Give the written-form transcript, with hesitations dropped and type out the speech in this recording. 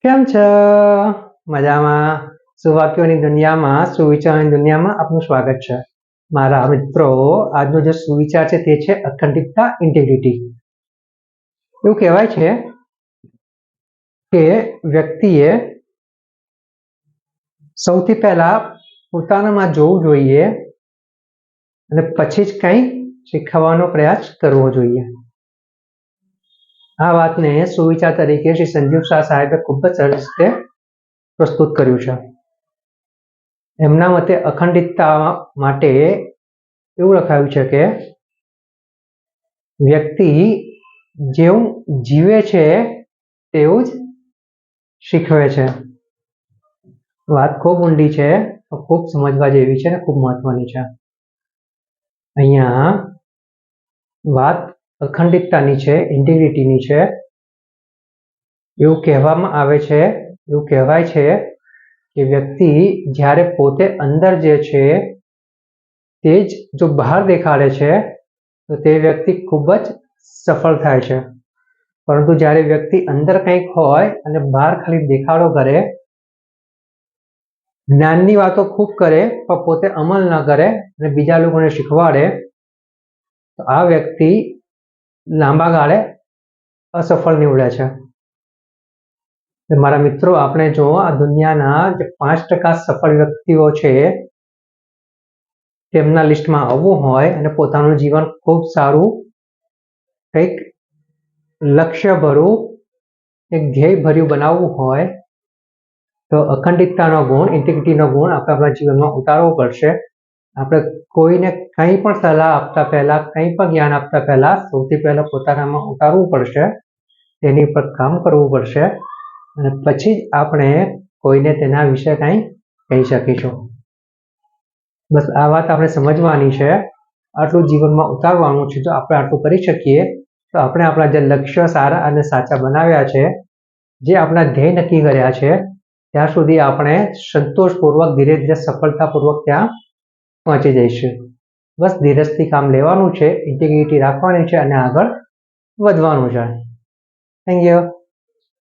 કેમ છો? મજામાં? સુવાક્યોની દુનિયામાં, સુવિચારોની દુનિયામાં આપનું સ્વાગત છે. મારા મિત્રો, આજનો જે સુવિચાર છે તે છે અખંડિતતા, ઇન્ટિગ્રિટી. એવું કહેવાય છે કે વ્યક્તિએ સૌથી પહેલા પોતાનામાં જોવું જોઈએ અને પછી જ કંઈ શીખવવાનો પ્રયાસ કરવો જોઈએ. આ વાતને સુવિચાર તરીકે શ્રી સંજીવ શાહ સાહેબે ખૂબ જ સરસ રીતે પ્રસ્તુત કર્યું છે. એમના મતે અખંડિતતા માટે એવું લખાયું છે કે વ્યક્તિ જેવું જીવે છે તેવું જ શીખવે છે. વાત ખૂબ ઊંડી છે, ખૂબ સમજવા જેવી છે અને ખૂબ મહત્વની છે. અહીંયા વાત અખંડિતતાની છે, ઇન્ટિગ્રિટીની છે. એવું કહેવામાં આવે છે, એવું કહેવાય છે કે વ્યક્તિ જ્યારે પોતે અંદર જે છે તે જ જો બહાર દેખાડે છે તો તે વ્યક્તિ ખૂબ જ સફળ થાય છે. પરંતુ જ્યારે વ્યક્તિ અંદર કંઈક હોય અને બહાર ખાલી દેખાડો કરે, જ્ઞાનની વાતો ખૂબ કરે પણ પોતે અમલ ન કરે અને બીજા લોકોને શીખવાડે, તો આ વ્યક્તિ લાંબા ગાળે અસફળ નીવડે છે. મારા મિત્રો, આપણે જો આ દુનિયાના જે 5% સફળ વ્યક્તિઓ છે તેમના લિસ્ટમાં આવવું હોય અને પોતાનું જીવન ખૂબ સારું, કંઈક લક્ષ્યભર્યું, એક ધ્યેયભર્યું બનાવવું હોય તો અખંડિતતાનો ગુણ, ઇન્ટિગ્રિટીનો ગુણ આપણે આપણા જીવનમાં ઉતારવો પડશે. આપણે કોઈને કંઈ પણ સલાહ આપતા પહેલા, કંઈ પણ જ્ઞાન આપતા પહેલા સૌથી પહેલા પોતાનામાં ઉતારવું પડશે, તેની પર કામ કરવું પડશે અને પછી જ આપણે કોઈને તેના વિશે કંઈ કહી શકીશું. બસ આ વાત આપણે સમજવાની છે, આટલું જીવનમાં ઉતારવાનું છે. જો આપણે આટલું કરી શકીએ તો આપણે આપણા જે લક્ષ્ય સારા અને સાચા બનાવ્યા છે, જે આપણા ધ્યેય નક્કી કર્યા છે, ત્યાં સુધી આપણે સંતોષપૂર્વક, ધીરે ધીરે સફળતાપૂર્વક ત્યાં પહોંચી જઈશું. બસ ધીરજથી કામ લેવાનું છે, ઇન્ટિગ્રિટી રાખવાની છે અને આગળ વધવાનું છે. Thank you.